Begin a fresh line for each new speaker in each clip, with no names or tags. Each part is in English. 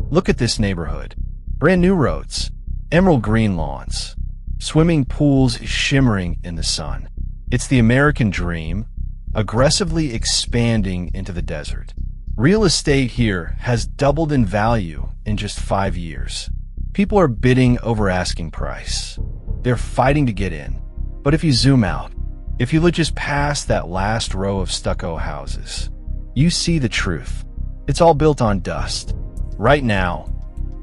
Look at this neighborhood. Brand new roads, emerald green lawns, swimming pools shimmering in the sun. It's the American dream, aggressively expanding into the desert. Real estate here has doubled in value in just 5 years. People are bidding over asking price. They're fighting to get in. But if you zoom out, if you look just past that last row of stucco houses, you see the truth. It's all built on dust. Right now,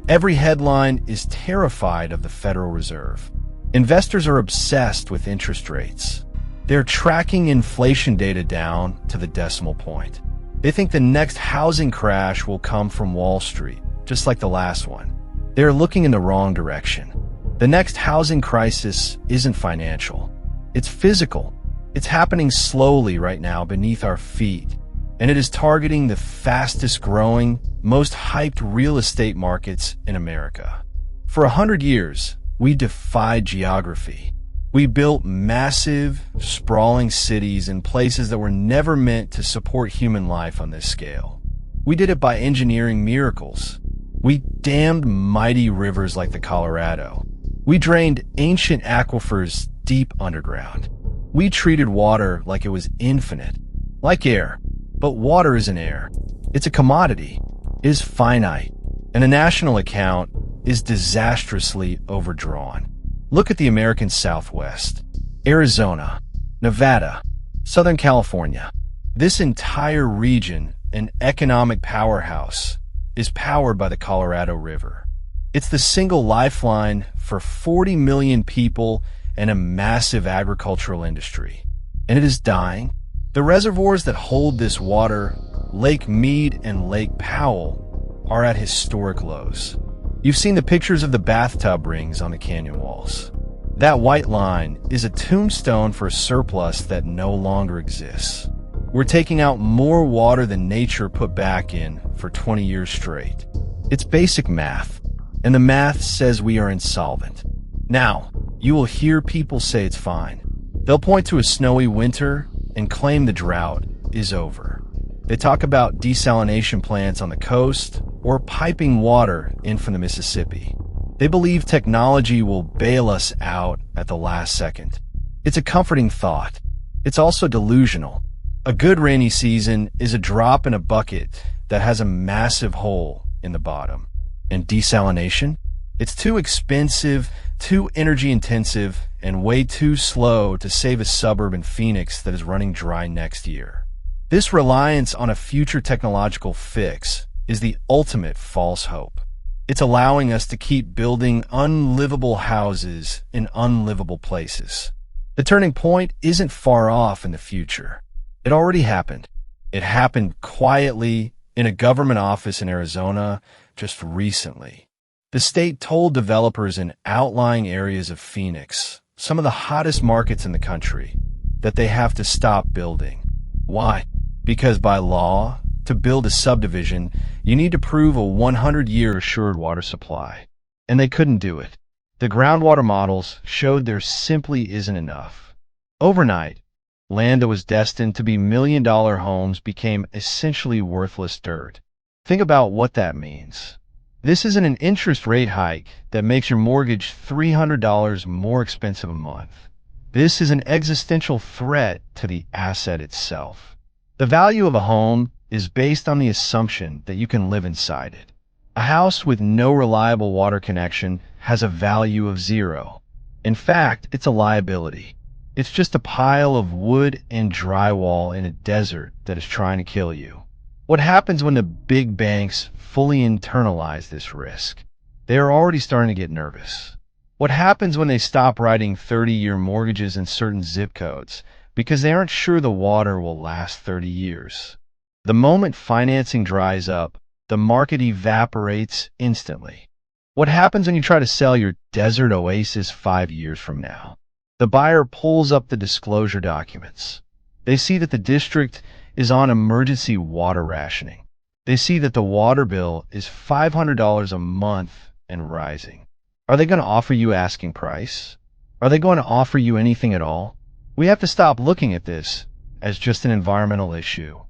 every headline is terrified of the Federal Reserve. Investors are obsessed with interest rates. They're tracking inflation data down to the decimal point. They think the next housing crash will come from Wall Street, just like the last one. They're looking in the wrong direction. The next housing crisis isn't financial. It's physical. It's happening slowly right now beneath our feet, and it is targeting the fastest growing, most hyped real estate markets in America. For 100 years, we defied geography. We built massive, sprawling cities in places that were never meant to support human life on this scale. We did it by engineering miracles. We dammed mighty rivers like the Colorado. We drained ancient aquifers deep underground. We treated water like it was infinite, like air. But water isn't air. It's a commodity. It is finite. And the national account is disastrously overdrawn. Look at the American Southwest, Arizona, Nevada, Southern California. This entire region, an economic powerhouse, is powered by the Colorado River. It's the single lifeline for 40 million people and a massive agricultural industry. And it is dying. The reservoirs that hold this water, Lake Mead and Lake Powell, are at historic lows. You've seen the pictures of the bathtub rings on the canyon walls. That white line is a tombstone for a surplus that no longer exists. We're taking out more water than nature put back in for 20 years straight. It's basic math, and the math says we are insolvent. Now, you will hear people say it's fine. They'll point to a snowy winter and claim the drought is over. They talk about desalination plants on the coast or piping water in from the Mississippi. They believe technology will bail us out at the last second. It's a comforting thought. It's also delusional. A good rainy season is a drop in a bucket that has a massive hole in the bottom. And desalination? It's too expensive, too energy intensive, and way too slow to save a suburb in Phoenix that is running dry next year. This reliance on a future technological fix is the ultimate false hope. It's allowing us to keep building unlivable houses in unlivable places. The turning point isn't far off in the future. It already happened. It happened quietly in a government office in Arizona just recently. The state told developers in outlying areas of Phoenix, some of the hottest markets in the country, that they have to stop building. Why? Because by law, to build a subdivision, you need to prove a 100-year assured water supply. And they couldn't do it. The groundwater models showed there simply isn't enough. Overnight, land that was destined to be million-dollar homes became essentially worthless dirt. Think about what that means. This isn't an interest rate hike that makes your mortgage $300 more expensive a month. This is an existential threat to the asset itself. The value of a home is based on the assumption that you can live inside it. A house with no reliable water connection has a value of zero. In fact, it's a liability. It's just a pile of wood and drywall in a desert that is trying to kill you. What happens when the big banks fully internalize this risk? They are already starting to get nervous. What happens when they stop writing 30-year mortgages in certain zip codes because they aren't sure the water will last 30 years? The moment financing dries up, the market evaporates instantly. What happens when you try to sell your desert oasis 5 years from now? The buyer pulls up the disclosure documents. They see that the district is on emergency water rationing. They see that the water bill is $500 a month and rising. Are they going to offer you asking price? Are they going to offer you anything at all? We have to stop looking at this as just an environmental issue.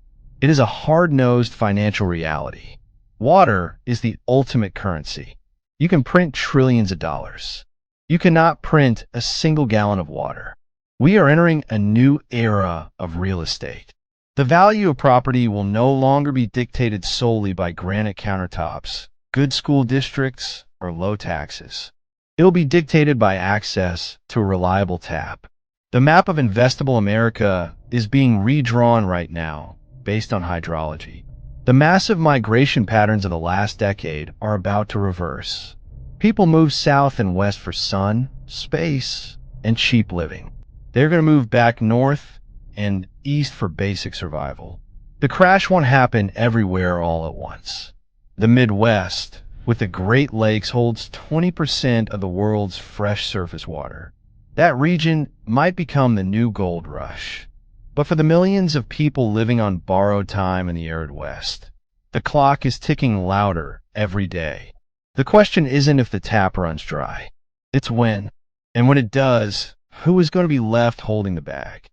It is a hard-nosed financial reality. Water is the ultimate currency. You can print trillions of dollars. You cannot print a single gallon of water. We are entering a new era of real estate. The value of property will no longer be dictated solely by granite countertops, good school districts, or low taxes. It'll be dictated by access to a reliable tap. The map of investable America is being redrawn right now based on hydrology. The massive migration patterns of the last decade are about to reverse. People move south and west for sun, space, and cheap living. They're going to move back north and east for basic survival. The crash won't happen everywhere all at once. The Midwest, with the Great Lakes, holds 20% of the world's fresh surface water. That region might become the new gold rush. But for the millions of people living on borrowed time in the arid West, the clock is ticking louder every day. The question isn't if the tap runs dry, it's when. And when it does, who is going to be left holding the bag?